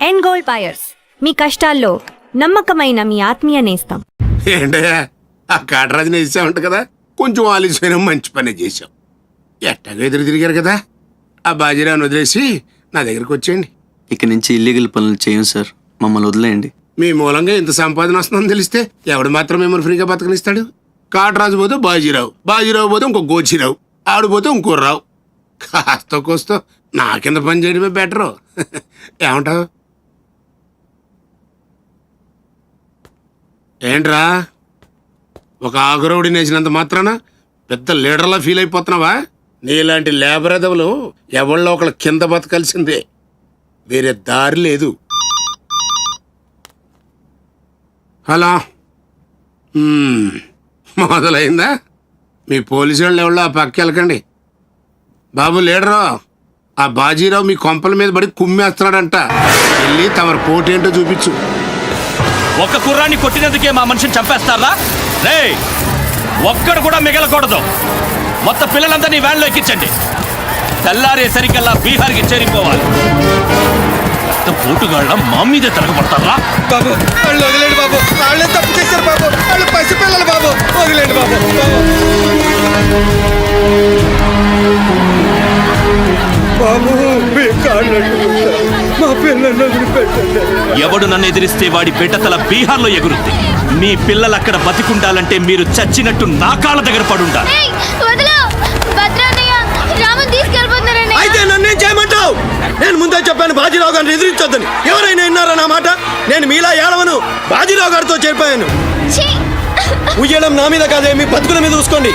And gold buyers, మీ కష్టాల్లో నమ్మకమైన మీ ఆత్మీయ నేస్తం. ఏంటయ్యా ఆ కాటరాజుని వేసామంట కదా, కొంచెం ఆలస్యమైన మంచి పని చేశాం. ఎట్టాగా ఎదురు తిరిగారు కదా, ఆ బాజీరావుని వదిలేసి నా దగ్గరకు వచ్చేయండి. ఇక నుంచి ఇల్లీగల్ పనులు చేయం సార్, మమ్మల్ని వదిలేయండి. మీ మూలంగా ఇంత సంపాదన వస్తుందని తెలిస్తే ఎవడు మాత్రం మిమ్మల్ని ఫ్రీగా బతకనిస్తాడు? కాటరాజు పోతే బాజీరావు, బాజీరావు పోతే ఇంకో గోచిరావు, ఆడు పోతే ఇంకో రావు. కాస్త కోస్తో నా కింద పని చేయడమే బెటరు. ఏమంటావు? ఏంట్రా ఒక ఆకురవుడి నేసినంత మాత్రాన పెద్ద లీడర్లా ఫీల్ అయిపోతున్నావా? నీలాంటి లేబర్ ఎదవులు ఎవళ్ళో ఒకళ్ళ కింద బతకాల్సిందే, వేరే దారి లేదు. హలో, మొదలైందా? మీ పోలీసు వాళ్ళు ఎవరో ఆ పక్క వెళ్ళకండి. బాబు లీడరు, ఆ బాజీరావు మీ కొంపల మీద పడి కుమ్మేస్తున్నాడంట. వెళ్ళి తమరు పోటీ ఏంటో చూపించు. ఒక్క కుర్రాన్ని కొట్టినందుకే మా మనిషిని చంపేస్తారా? రే, ఒక్కడు కూడా మిగలకూడదు. మొత్తం పిల్లలందరినీ వ్యాన్లో ఎక్కించండి. తెల్లారేసరికల్లా బీహార్కి చేరిపోవాలి. పోటుగాళ్ళ మా మీదే తిరగబడతారా? బాబు వాళ్ళు వదిలేండి బాబు, వాళ్ళే తప్పు చేశారు బాబు, వాళ్ళు పసిపిల్లలు బాబు, వదిలేండి బాబు. బాబు మీ కాళ్ళు మా పిల్లల్ని వదిలిపెట్టండి. ఎవడు నన్ను ఎదిరిస్తే వాడి బిడ్డతల బీహార్లో ఎగురుద్ది. మీ పిల్లలు అక్కడ బతికుండాలంటే మీరు చచ్చినట్టు నా కాళ్ళ దగ్గర పడుండాలి. అయితే నన్నేం చేయమంటావు? నేను ముందే చెప్పాను బాజీరావు గారిని ఎదిరించొద్దని. ఎవరైనా విన్నారా నా మాట? నేను మీలా ఏడవను, బాజీరావు గారితో చేరిపోయాను. ఉయ్యడం నా మీద కాదే, మీ బతుకుల మీద చూసుకోండి.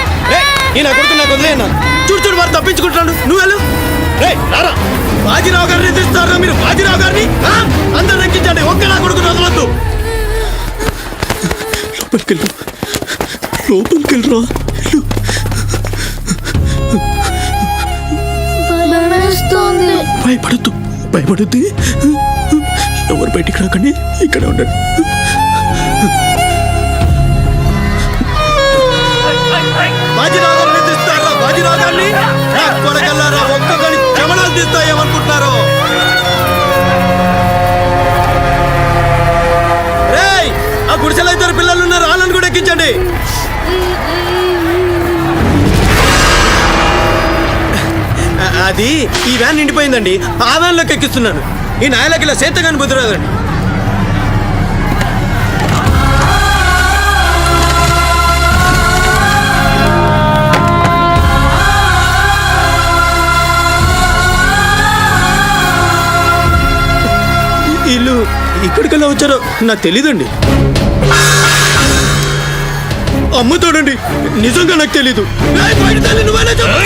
నేను కొడుకు నాకు వదిలేనా? చూడు చూడు వారు తప్పించుకుంటున్నాడు, నువ్వు వెళ్ళు. రారా, బాజీరావు గారిని ఎదిరిస్తారా మీరు? బాజీరావు గారిని అందరు ఎక్కించండి, ఒక్క నా కొడుకు వదలొద్దు. లోపలికెళ్ళరా. భయపడద్దు, భయపడద్దు. ఎవరు బయటికి రాకండి, ఇక్కడ ఉండండి. బాజీరావు గారిని ఎదిరిస్తారా? బాజీరావు గారిని కొడగల్లారా, ఒక్కొక్కరి జమనాలు తీస్తాయేమనుకుంటున్నారు? రేయ్, ఆ గుడిసెలో ఇద్దరు పిల్లలు ఉన్నారు, వాళ్ళని కూడా ఎక్కించండి. అది ఈ వ్యాన్ నిండిపోయిందండి, ఆ వ్యాన్లోకి ఎక్కిస్తున్నాను. ఈ నాయలకి ఇలా సేతగాని బుద్ధిరాదండి. వీళ్ళు ఇక్కడికెలా వచ్చారో నాకు తెలీదండి. అమ్మ తోడండి, నిజంగా నాకు తెలీదు. నువ్వేనా చెప్పు.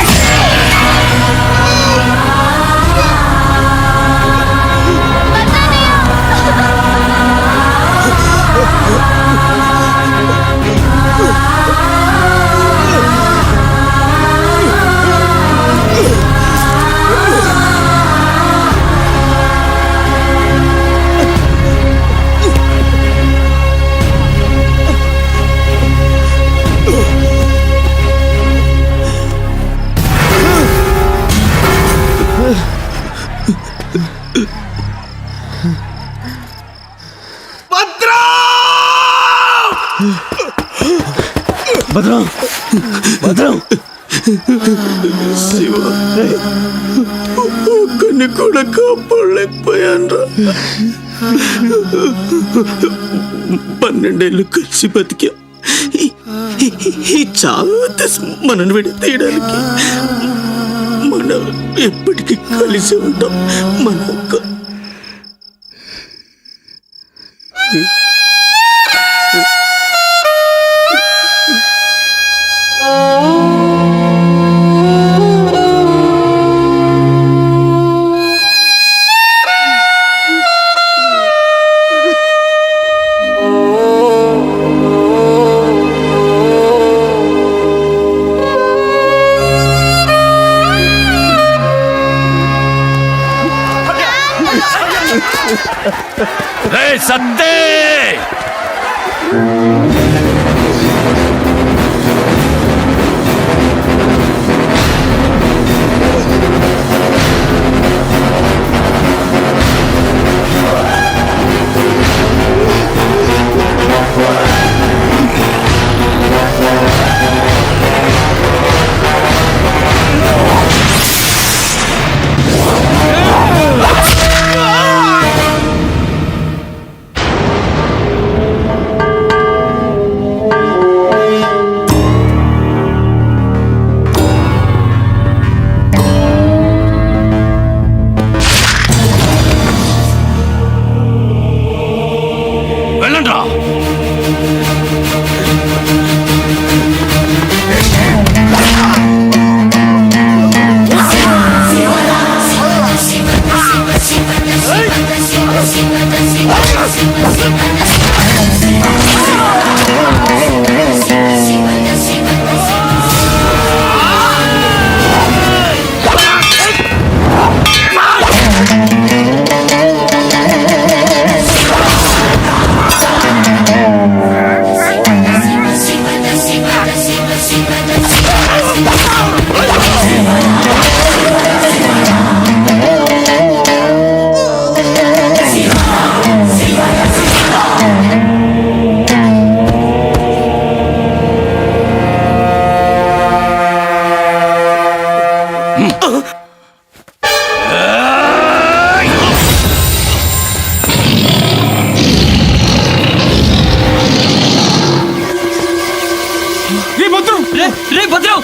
భద్రం, భద్రం, శివ, ఒక్కడిని కూడా కాపాడలేకపోయాను. 12 ఏళ్ళు కలిసి బతికా. ఈ చావు మనల్ని విడతీయడానికి మనం ఎప్పటికీ కలిసి ఉంటాం. మన సత్తే రే భద్రం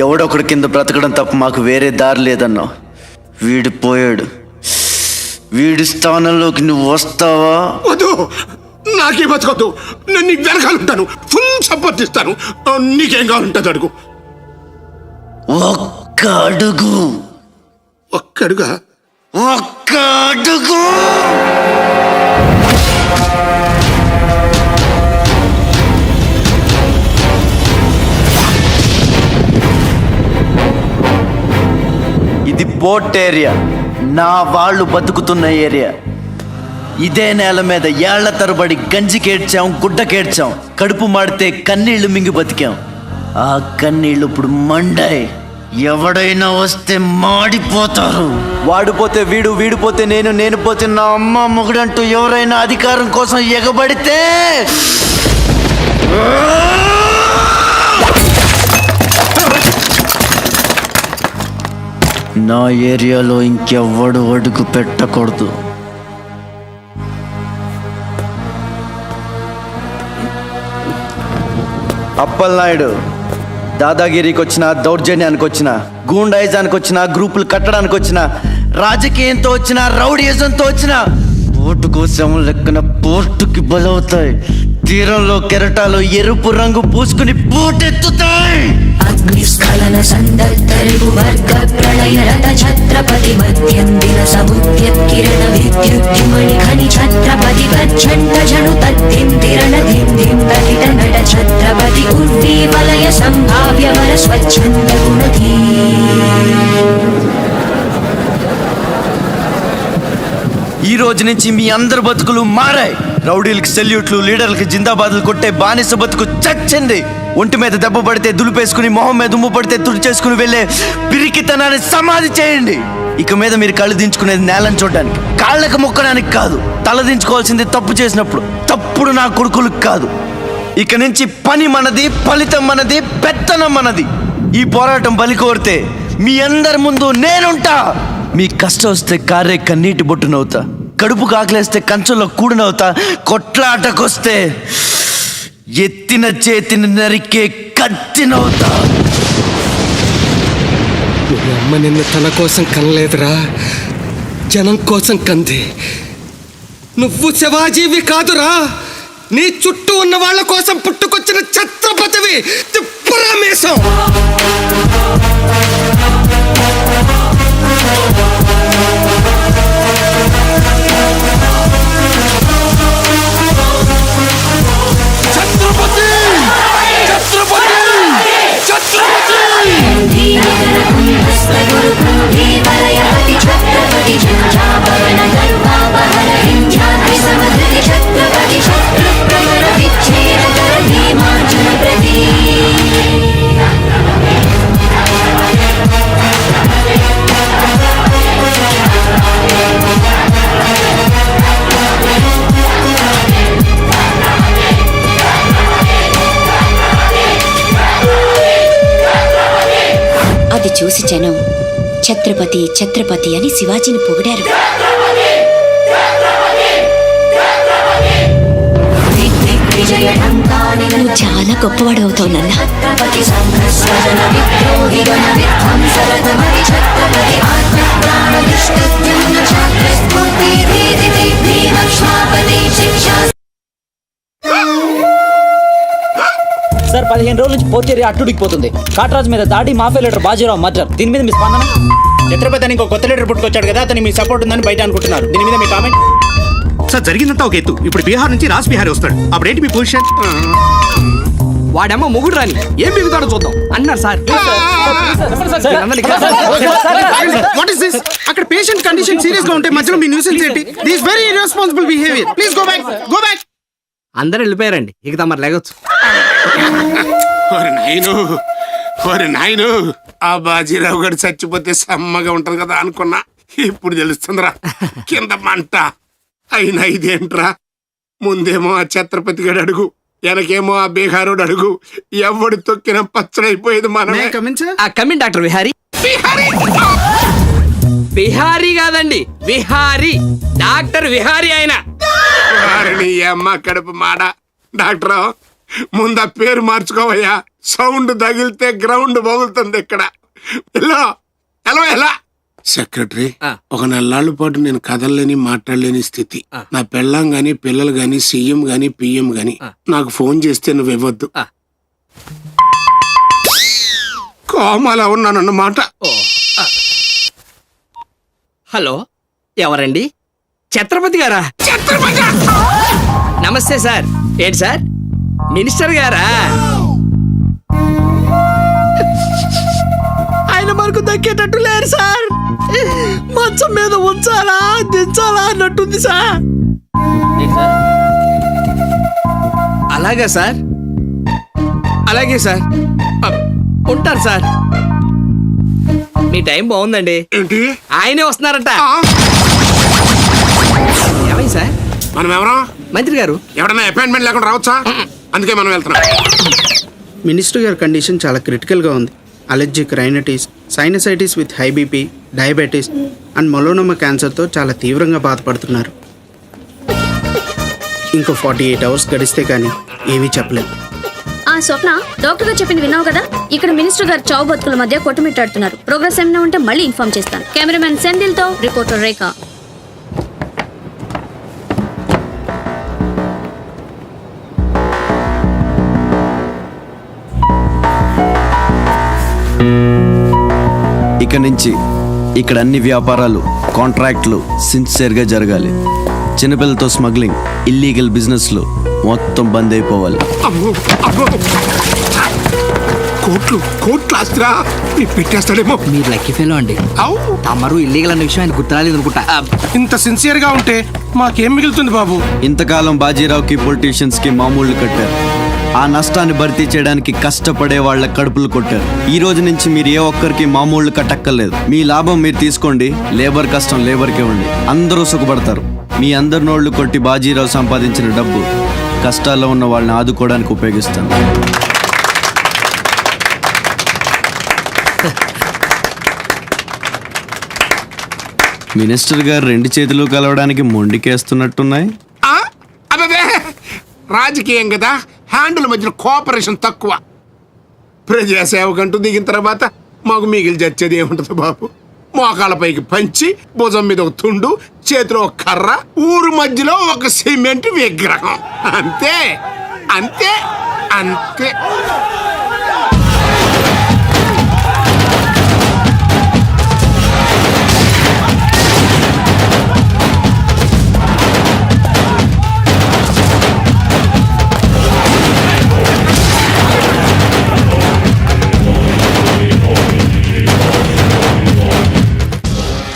ఎవడొకడు కింద బ్రతకడం తప్ప మాకు వేరే దారి లేదన్నా. వీడు పోయాడు. వీడి స్థానంలోకి నువ్వు వస్తావా? వద్దు, నాకే బతకొద్దు. నేను నీకు వెనకాలంటాను, ఫుల్ సపోర్ట్ ఇస్తాను. నీకేం కావాలంటుంది అడుగు. ఒక్క అడుగు. ఒక్కడుగా? ఒక్క అడుగు. ఇది పోర్ట్ ఏరియా, నా వాళ్ళు బతుకుతున్న ఏరియా. ఇదే నేల మీద ఏళ్ల తరబడి గంజికేడ్చాం, గుడ్డకేడ్చాం, కడుపు మాడితే కన్నీళ్లు మింగి బతికాం. ఆ కన్నీళ్లు ఇప్పుడు మండాయి. ఎవడైనా వస్తే మాడిపోతారు. వాడిపోతే వీడు, వీడిపోతే నేను, నేను పోతే నా అమ్మ మొగుడంటూ ఎవరైనా అధికారం కోసం ఎగబడితే నా ఏరియాలో ఇంకెవ్వడు అడుగు పెట్టకూడదు. అప్పలనాయుడు దాదాగిరికి వచ్చిన, దౌర్జన్యానికి వచ్చిన, గూండాయిజానికి వచ్చిన, గ్రూపులు కట్టడానికి వచ్చిన, రాజకీయంతో వచ్చిన, రౌడీయిజంతో వచ్చిన, ఓటు కోసం లెక్కన పోర్టుకి బలవుతాయి. తీరంలో కెరటాలు ఎరుపు రంగు పూసుకుని పోటెత్తుతాయి. అగ్నిస్ఖలన సందర్తరిపు వర్గ ప్రళయ రథ ఛత్రపతి మధ్యం దిన సముద్యత్ కిరణ విద్యుద్యుమణి ఖని ఛత్రపతి గచ్చండ జను తద్దిం తిరణ ధిం ధిం తకిట నట ఛత్రపతి ఉర్వీ వలయ సంభావ్య వర స్వచ్ఛంద గుణధీ. ఈ రోజు నుంచి మీ అందరి బతుకులు మారాయి. రౌడీలకి సెల్యూట్లు, లీడర్లకి జిందాబాదులు కొట్టే బానిస బతుకు చచ్చింది. ఒంటి మీద దెబ్బ పడితే దులిపేసుకుని, మొహం మీద దుమ్ము పడితే తుడిచేసుకుని వెళ్ళే పిరికితనాన్ని సమాధి చేయండి. ఇక మీద మీరు కళ్ళు దించుకునేది నేలను చూడడానికి, కాళ్ళకు మొక్కడానికి కాదు. తల దించుకోవాల్సింది తప్పు చేసినప్పుడు, తప్పుడు నా కొడుకులకు కాదు. ఇక నుంచి పని మనది, ఫలితం మనది, పెత్తనం మనది. ఈ పోరాటం బలి కోరితే మీ అందరి ముందు నేనుంటా. మీ కష్టం వస్తే కారే కన్నీటి బొట్టునవుతా, కడుపు కాకలేస్తే కంచుల్లో కూడినవుతా, కొట్లాటకొస్తే ఎత్తిన చేతిని నరికే కత్తినవుతా. మీ అమ్మ నిన్ను తన కోసం కనలేదురా, జనం కోసం కంది. నువ్వు శివాజీవి కాదురా, నీ చుట్టూ ఉన్న వాళ్ళ కోసం పుట్టుకొచ్చిన ఛత్రపతివి. తిప్పురామేశం. ఛత్రపతి ఛత్రపతి ఛత్రపతి छत्रपति झंझापवन गर्वापहर विंध्याद्रि समधृति छत्रपति शत्रु प्रवर विच्छेद कर भीमार्जुन प्रति అది చూసి జనం ఛత్రపతి ఛత్రపతి అని శివాజీని పొగిడారు. నువ్వు చాలా గొప్పవాడు అవుతావు నాన్న. సార్ 15 రోజుల నుంచి పోర్చేరి అట్టుడికిపోతుంది. కాట్రాజ్ మీద దాడి, మాఫియా లీడర్ బాజీరావు మర్డర్. దీని మీద మీ స్పందన? ఛత్రపతి అని ఇంకో కొత్త లీడర్ పుట్టుకొచ్చాడు కదా, అతని మీ సపోర్ట్ ఉందని బయట అనుకుంటున్నారు. దీని మీద మీ కామెంట్? సార్ జరిగిందంతా ఒక ఎత్తు. ఇప్పుడు బీహార్ నుంచి రాజ్ బిహారీ వస్తాడు. అప్పుడేంటి మీ పొజిషన్? వాడమ్మ మొగుడు రాని ఏం బిగుతాడో చూద్దాం అన్నారు సార్. What is this? అక్కడ పేషెంట్ కండిషన్ సీరియస్ గా ఉంటే మధ్యలో మీ న్యూసెన్స్ ఏంటి? This very irresponsible behaviour. Please go back, go back. అందరూ వెళ్ళిపోయారండి, ఇక తమరు లేగొచ్చు. ఓరి నాయను, ఆ బాజీరావు గారు చచ్చిపోతే సమ్మగా ఉంటది కదా అనుకున్నా. ఇప్పుడు తెలుస్తుందిరా కింద మంట. అయినా ఇదేంట్రా, ముందేమో ఆ ఛత్రపతి గడు అడుగు, వెనకేమో ఆ బీహారోడు అడుగు. ఎవడు తొక్కిన పచ్చడైపోయేది మనమే. Come in doctor Vihari. విహారీ కాదండి, విహారీ. డాక్టర్ విహారీ ఆయన. వారిని అమ్మ కడుపు మాడ. డాక్టర్ ముందు ఆ పేరు మార్చుకోవయ్యా. సౌండ్ తగిలితే గ్రౌండ్ బగులుతుంది ఇక్కడ. ఎలా సెక్రటరీ, ఒక నెలల పాటు నేను కదలలేని మాట్లాడలేని స్థితి. నా పెళ్ళాం గాని పిల్లలు గాని సీఎం గాని పిఎం గాని నాకు ఫోన్ చేస్తే నువ్వు ఇవ్వద్దు. కోమాలో ఉన్నానన్నమాట. హలో, ఎవరండి? ఛత్రపతి గారా? నమస్తే సార్. ఏంటి సార్, మినిస్టర్ గారా? ఆయన మనకు దక్కేటట్టు లేరు సార్. మంచం మీద ఉంచాలా దించాలా అన్నట్టుంది సార్. అలాగా సార్, అలాగే సార్, ఉంటారు సార్. మీ టైం బాగుందండి. ఏంటి, ఆయనే వస్తున్నారట. ఏమైంది సార్? మనం ఎవరో మంత్రి గారు ఎవడన్నా అపాయింట్మెంట్ లేకుండా రావచ్చా? అందుకే మనం వెళ్తున్నాం. మినిస్టర్ గారి కండిషన్ చాలా క్రిటికల్గా ఉంది. Allergic rhinitis, sinusitis with high BP, diabetes and melanoma క్యాన్సర్తో చాలా తీవ్రంగా బాధపడుతున్నారు. ఇంకో 48 అవర్స్ గడిస్తే కానీ ఏమీ చెప్పలేదు. ఆ స్వప్న, డాక్టర్ గారు చెప్పింది విన్నావు కదా? ఇక్కడ మినిస్టర్ గారు చావు బతుకుల మధ్య కొట్టుమిట్టాడుతున్నారు. ప్రోగ్రెస్ ఏమైనా ఉంటే మళ్ళీ ఇన్ఫార్మ్ చేస్తాను. కెమెరామెన్ సెంధిల్ తో రిపోర్టర్ రేఖ. ఇక నుంచి ఇక్కడ అన్ని వ్యాపారాలు, కాంట్రాక్ట్లు సిన్సియర్గా జరగాలి. చిన్నపిల్లలతో స్మగ్లింగ్, ఇల్లీగల్ బిజినెస్లు మొత్తం బంద్ అయిపోవాలి. కోట్లు ఆస్తిరా పెట్టేస్తాడేమో. మీరు లక్కీ ఫెలో అండి. తమరు ఇల్లీగల్ అన్న విషయం ఆయన గుర్తురాలేదు అనుకుంటా. ఇంత సిన్సియర్ గా ఉంటే మాకేం మిగులుతుంది బాబు? ఇంతకాలం బాజీరావుకి పొలిటీషియన్స్ కి మామూళ్లు కట్టారు. ఆ నష్టాన్ని భర్తీ చేయడానికి కష్టపడే వాళ్ళ కడుపులు కొట్టారు. ఈ రోజు నుంచి మీరు ఏ ఒక్కరికి మామూళ్లు కట్టక్కర్లేదు. మీ లాభం మీరు తీసుకోండి, లేబర్ కష్టం లేబర్కి ఇవ్వండి. అందరూ సుఖపడతారు. మీ అందరి నోళ్లు కొట్టి బాజీరావు సంపాదించిన డబ్బు కష్టాల్లో ఉన్న వాళ్ళని ఆదుకోవడానికి ఉపయోగిస్తాను. మినిస్టర్ గారు 2 చేతులు కలవడానికి మొండికేస్తున్నట్టున్నాయి. అబ్బే, రాజకీయం కదా, హ్యాండిల్ మధ్యన కోఆపరేషన్ తక్కువ. ప్రజాసేవకంటూ దిగిన తర్వాత మాకు మిగిలి చచ్చేది ఏముంటుంది బాబు? మోకాళ్ళ పైకి పంచి, భుజం మీద ఒక తుండు, చేతిలో ఒక కర్ర, ఊరు మధ్యలో ఒక సిమెంట్ విగ్రహం. అంతే అంతే అంతే.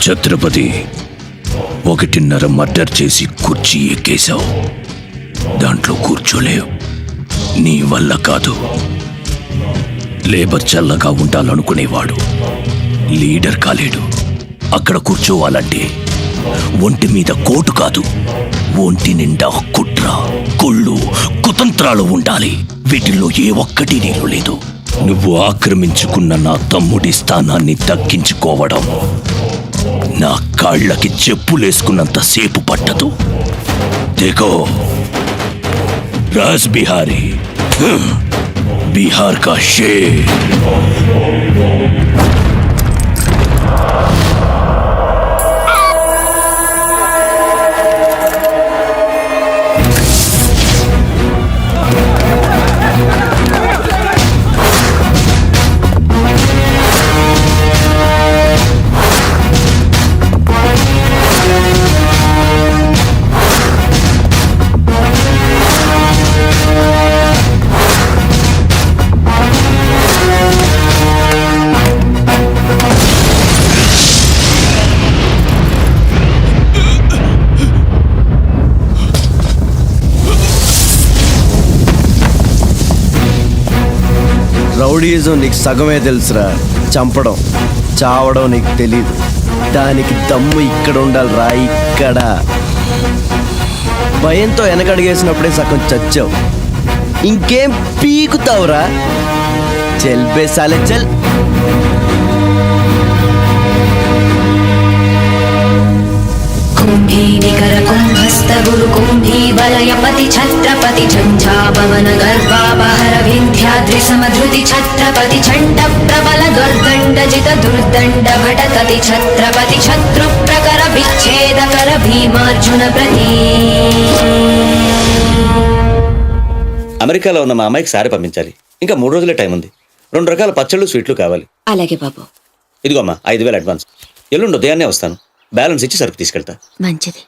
ఛత్రపతి, 1.5 మర్డర్ చేసి కుర్చీ ఎక్కేశావు. దాంట్లో కూర్చోలేవు. నీ వల్ల కాదు. లేబర్ చల్లగా ఉండాలనుకునేవాడు లీడర్ కాలేడు. అక్కడ కూర్చోవాలంటే ఒంటి మీద కోటు కాదు, ఒంటి నిండా కుట్ర, కుళ్ళు, కుతంత్రాలు ఉండాలి. వీటిల్లో ఏ ఒక్కటి నీరు లేదు. నువ్వు ఆక్రమించుకున్న నా తమ్ముడి స్థానాన్ని దక్కించుకోవడం నా కాళ్ళకి చెప్పులేసుకున్నంత సేపు పట్టదు. देखो राज बिहारी, बिहार का शेर. రౌడీజం నీకు సగమే తెలుసురా. చంపడం, చావడం నీకు తెలీదు. దానికి దమ్ము ఇక్కడ ఉండాలి రా, ఇక్కడ. భయంతో వెనకడిగేసినప్పుడే సగం చచ్చావు. ఇంకేం పీకుతావురా? చల్ బే సాలే చల్. कुम्भी निकर कुम्भस्थ गुरु कुम्भी वलय पति छत्रपति झंझापवन गर्वापहर विंध्याद्रि समधृति छत्रपति छंड प्रबल दुर्दंड जित दुर्दंड भटकति छत्रपति शत्रु प्रकर विच्छेद कर भीमार्जुन प्रति. అమెరికాలో ఉన్న మా అమ్మాయికి సారి పంపించాలి. ఇంకా 3 రోజులే టైం ఉంది. 2 రకాల పచ్చళ్ళు, స్వీట్లు కావాలి. అలాగే బాబు. ఇదిగో అమ్మా 5,000 అడ్వాన్స్. ఎల్లుండి ఉదయాన్నే వస్తాను. బ్యాలెన్స్ ఇచ్చి సరుకు తీసుకెళ్తా. మంచిది.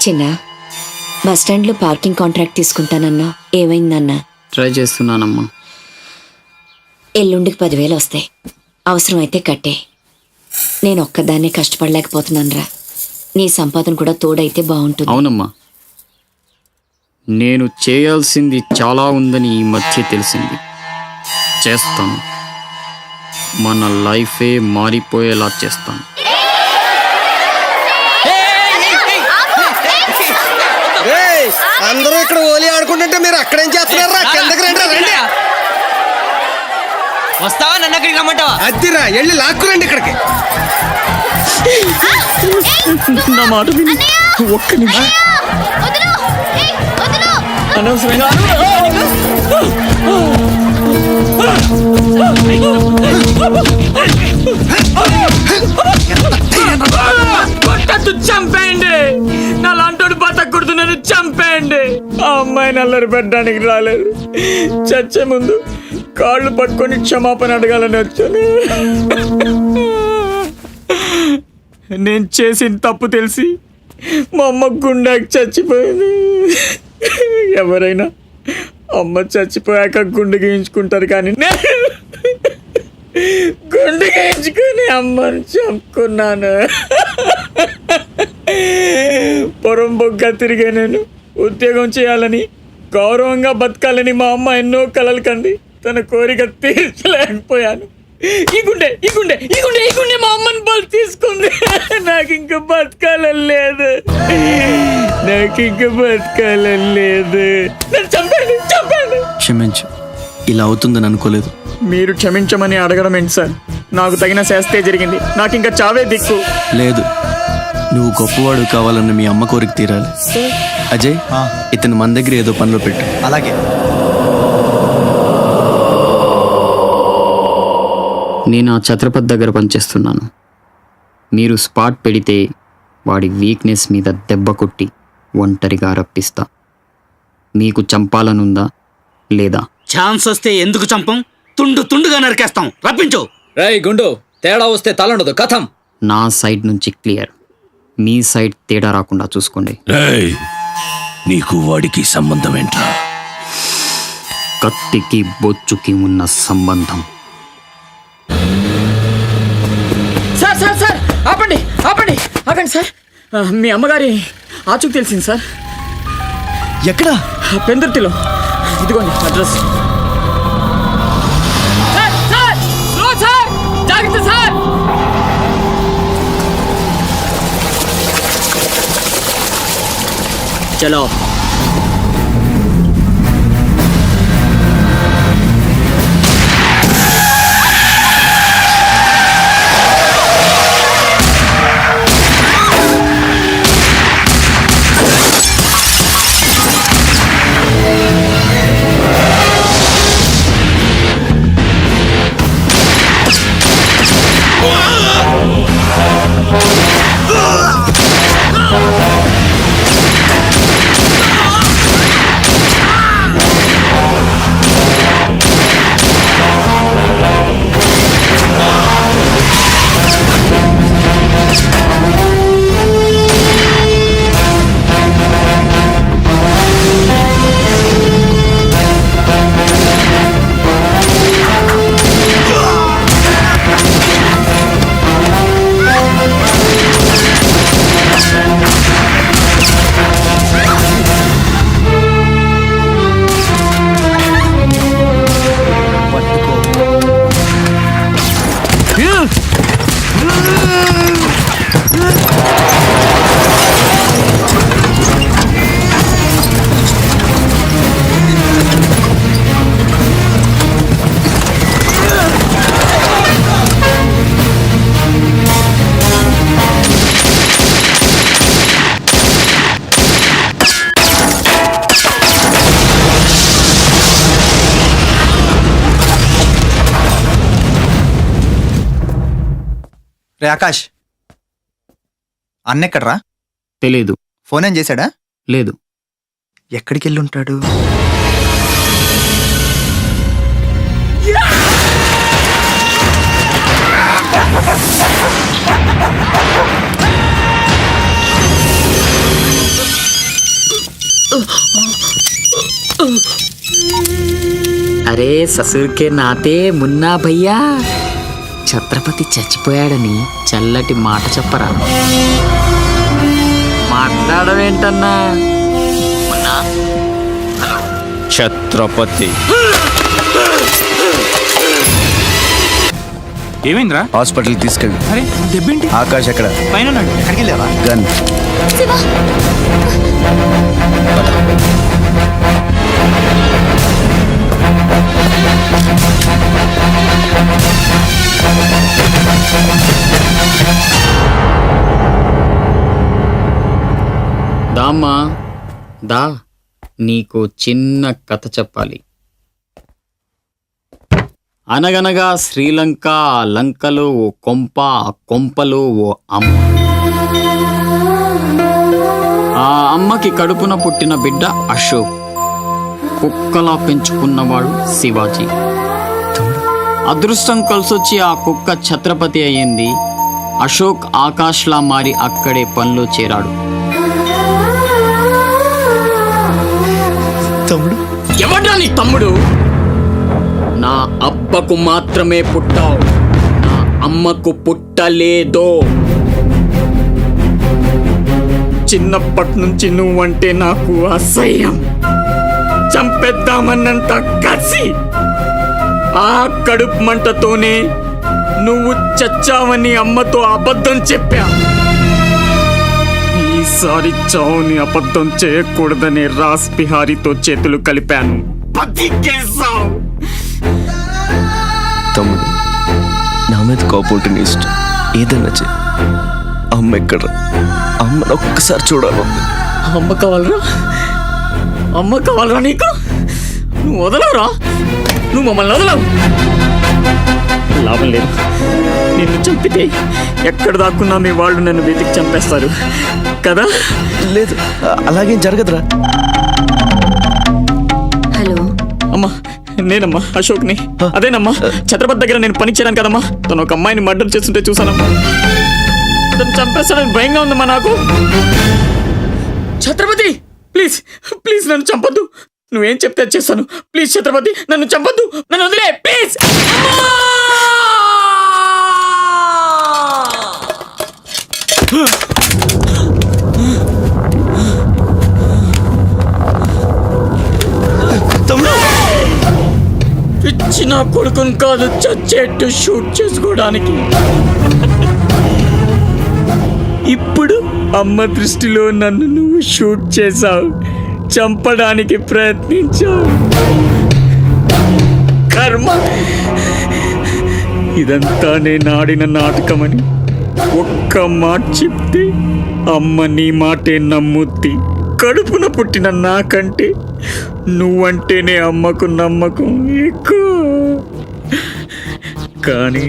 చిన్న, బస్ స్టాండ్లో పార్కింగ్ కాంట్రాక్ట్ తీసుకుంటానన్నా, ఏమైందన్నా? ట్రై చేస్తున్నానమ్మా. ఎల్లుండికి 10,000 వస్తాయి. అవసరమైతే కట్టే. నేను ఒక్కదాన్నే కష్టపడలేకపోతున్నానురా. నీ సంపాదన కూడా తోడైతే బాగుంటుంది. అవునమ్మా, నేను చేయాల్సింది చాలా ఉందని ఈ మధ్య తెలిసింది. చేస్తాను. మన లైఫే మారిపోయేలా చేస్తాను. అందరూ ఇక్కడ ఓలి ఆడుకుంటుంటే మీరు అక్కడేం చేస్తున్నారా? కిందకి రండి. రండి. వస్తావా? నన్ను అక్కడికి రమ్మంటావా? అద్దిరా, వెళ్ళి లాక్కురండి ఇక్కడికి. నా మాట విని ఒక్క నిమిషం. అనవసరంగా చంపేయండి. నా లాంటోడు బతకూడదు, నన్ను చంపేయండి. ఆ అమ్మాయి నల్లరి పెట్టడానికి రాలేదు. చచ్చే ముందు కాళ్ళు పట్టుకొని క్షమాపణ అడగాలని వచ్చాను. నేను చేసిన తప్పు తెలిసి మా అమ్మ గుండెకి చచ్చిపోయింది. ఎవరైనా అమ్మ చచ్చిపోయాక గుండె గీయించుకుంటారు, కానీ గుండె గీయించుకుని అమ్మని చంపుకున్నాను. పొరం బొగ్గ తిరిగా నేను ఉద్యోగం చేయాలని, గౌరవంగా బతకాలని మా అమ్మ ఎన్నో కలలు కంది. తన కోరిక తీర్చలేకపోయాను. ఈ గుండె మా అమ్మని బలి తీసుకుంది. నాకు ఇంకా బతకాలని లేదు. నన్ను చంపండి. క్షమించు, ఇలా అవుతుందని అనుకోలేదు. మీరు క్షమించమని అడగడం ఏంటి సార్? నాకు తగిన శాస్తే జరిగింది. నాకు ఇంకా చావే దిక్కు. లేదు, నువ్వు గొప్పవాడు కావాలన్న మీ అమ్మ కోరిక తీరాలి. అజయ్, ఇతను మన దగ్గర ఏదో పనిలో పెట్టు. అలాగే. నేను ఆ ఛత్రపతి దగ్గర పనిచేస్తున్నాను. మీరు స్పాట్ పెడితే వాడి వీక్నెస్ మీద దెబ్బ కొట్టి ఒంటరిగా రప్పిస్తా. మీకు చంపాలనుందా లేదా? ఛాన్స్ వస్తే ఎందుకు చంపం? తుండుగా నరికేస్తాం. రప్పించు. రై గుండు, తేడా వస్తే తలండదు. కథం. నా సైడ్ నుంచి క్లియర్. మీ సైడ్ తేడా రాకుండా చూసుకోండి. నీకు వాడికి సంబంధం ఏంట్రా? కత్తికి బొచ్చుకి ఉన్న సంబంధం. సార్ ఆపండి సార్. మీ అమ్మగారి ఆచూకు తెలిసింది సార్. ఎక్కడా? పెందుర్తిలో. ఇదిగోండి అడ్రస్. జాగ్రత్త సార్. చలో. రే ఆకాష్, అన్నెక్కడ్రా? తెలీదు. ఫోన్ ఏం చేశాడా? లేదు. ఎక్కడికి వెళ్ళి ఉంటాడు? అరే ససుర్కే నాతే మున్నా భయ్యా, ఛత్రపతి చచ్చిపోయాడని చల్లటి మాట చెప్పరా. మాట్లాడవేంటన్నా? మున్నా, ఛత్రపతి ఏమైందిరా? హాస్పిటల్ తీసుకెళ్ళి. అరే దెబ్బేంటి? ఆకాష్ ఎక్కడ? పైన ఎక్కడికి వెళ్ళావా? గన్. దామ్మా దా, నీకు చిన్న కథ చెప్పాలి. అనగనగా శ్రీలంక లంకలో ఓ కొంప, కొంపలో ఓ అమ్మ. ఆ అమ్మకి కడుపున పుట్టిన బిడ్డ అశోక్. కుక్కలా పెంచుకున్నవాడు శివాజీ. అదృష్టం కలిసొచ్చి ఆ కుక్క ఛత్రపతి అయ్యింది. అశోక్ ఆకాష్లా మారి అక్కడే పనిలో చేరాడు. తమ్ముడు ఎవడ్రా నీ తమ్ముడు? నా అబ్బకు మాత్రమే పుట్టావు, నా అమ్మకు పుట్టలేదో. చిన్నప్పటి నుంచి నువ్వంటే నాకు అసహ్యం, చంపేద్దామన్నంత కసి. ఆ కడుపు మంటతోనే నువ్వు చచ్చావని అమ్మతో అబద్ధం చెప్పా. ఈసారి చావుని అబద్ధం చేయకూడదని రాస్ బిహారీతో చేతులు కలిపాను. బతికేశావు. తమ్ముడు, నా మీద కోపం ఇష్టం, ఏదన్నా చెయ్యి. అమ్మ ఎక్కడ? అమ్మను ఒక్కసారి చూడాలి. అమ్మ కావాలరా? అమ్మ కావాలరా నీకు? నువ్వు వదలవురా, నువ్వు మమ్మల్ని వదలవు. లాభం లేదు, నిన్ను చంపితే ఎక్కడ దాక్కున్నా మీ వాళ్ళు నన్ను వెతికి చంపేస్తారు కదా. లేదు, అలాగేం జరగదురా. హలో అమ్మా, నేనమ్మా అశోక్ని. అదేనమ్మా ఛత్రపతి దగ్గర నేను పని చేయను కదమ్మా. తను ఒక అమ్మాయిని మర్డర్ చేస్తుంటే చూసానమ్మా. తను చంపేస్తాడని భయంగా ఉందమ్మా నాకు. ఛత్రపతి ప్లీజ్ ప్లీజ్ నన్ను చంపొద్దు. నువ్వేం చెప్తే చేస్తాను. ప్లీజ్ ఛత్రపతి నన్ను చంపొద్దు, నన్ను వదిలే ప్లీజ్. పిచ్చిన కొడుకుని కాదు చచ్చేట్టు షూట్ చేసుకోవడానికి. ఇప్పుడు అమ్మ దృష్టిలో నన్ను నువ్వు షూట్ చేశావు, చంపడానికి ప్రయత్నించావు. కర్మ. ఇదంతా నేను ఆడిన నాటకమని ఒక్క మాట చెప్తే అమ్మ నీ మాటే నమ్ముద్ది. కడుపున పుట్టిన నాకంటే నువ్వంటేనే అమ్మకు నమ్మకం ఎక్కువ. కానీ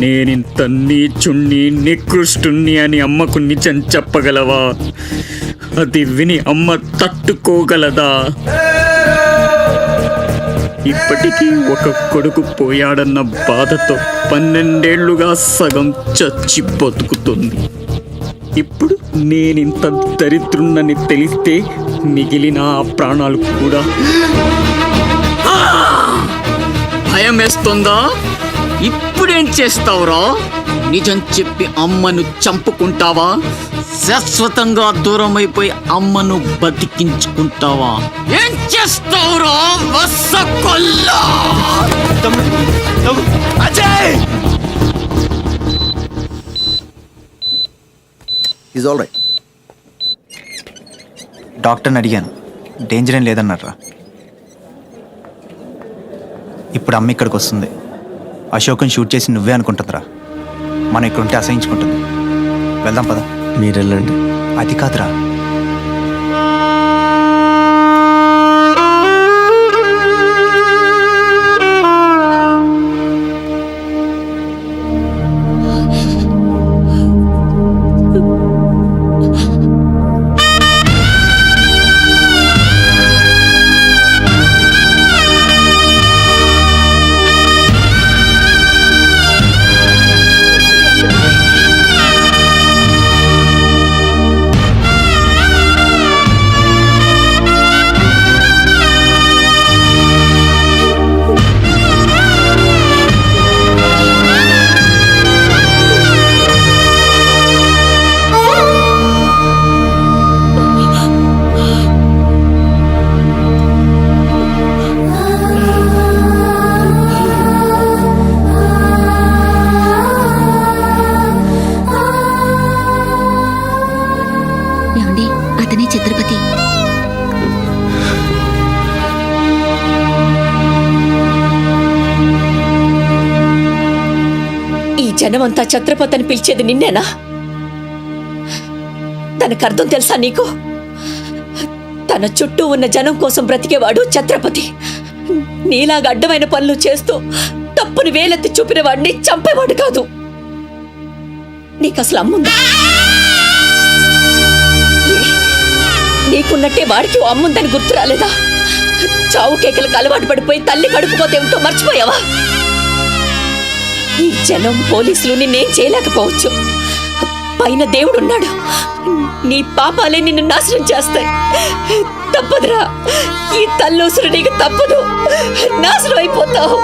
నేనింత నీచుణ్ణి నికృష్టుణ్ణి అని అమ్మకు నిజం చెప్పగలవా? అది విని అమ్మ తట్టుకోగలదా? ఇప్పటికీ ఒక కొడుకు పోయాడన్న బాధతో 12 ఏళ్లుగా సగం చచ్చి బతుకుతుంది. ఇప్పుడు నేనింత దరిద్రుణ్ణని తెలిస్తే మిగిలిన ఆ ప్రాణాలు కూడా భయం వేస్తుందా? ఇప్పుడేం చేస్తావురా? నిజం చెప్పి అమ్మను చంపుకుంటావా? శాశ్వతంగా దూరం అయిపోయి అమ్మను బతికించుకుంటావా? ఏం చేస్తావురా వసకొల్లా? అజయ్! Is all right. డాక్టర్ని అడిగాను, డేంజర్ ఏం లేదన్నారా. ఇప్పుడు అమ్మ ఇక్కడికి వస్తుంది. అశోక్ని షూట్ చేసి నువ్వే అనుకుంటుందిరా. మనం ఇక్కడ ఉంటే అసహించుకుంటుంది. వెళ్దాం పద. మీరు వెళ్ళండి. అది కాదురా, ఛత్రపతి. ఈ జనమంతా ఛత్రపతి అని పిలిచేది నిన్నేనా? తనకు అర్థం తెలుసా నీకు? తన చుట్టూ ఉన్న జనం కోసం బ్రతికేవాడు ఛత్రపతి. నీలాగా అడ్డమైన పనులు చేస్తూ తప్పుని వేలెత్తి చూపిన వాడిని చంపేవాడు కాదు. నీకు అసలు అమ్ముందా? నీకున్నట్టే వాడికి అమ్ముందని గుర్తు రాలేదా? చావు కేకలకు అలవాటు పడిపోయి తల్లి కడుపుపోతే ఏమిటో మర్చిపోయావా? ఈ జనం పోలీసులు నిన్నేం చేయలేకపోవచ్చు. పైన దేవుడున్నాడు. నీ పాపాలే నిన్ను నాశనం చేస్తాయి. తప్పదురా, ఈ తల్లూసురు నీకు తప్పదు. నాశనం అయిపోతావు.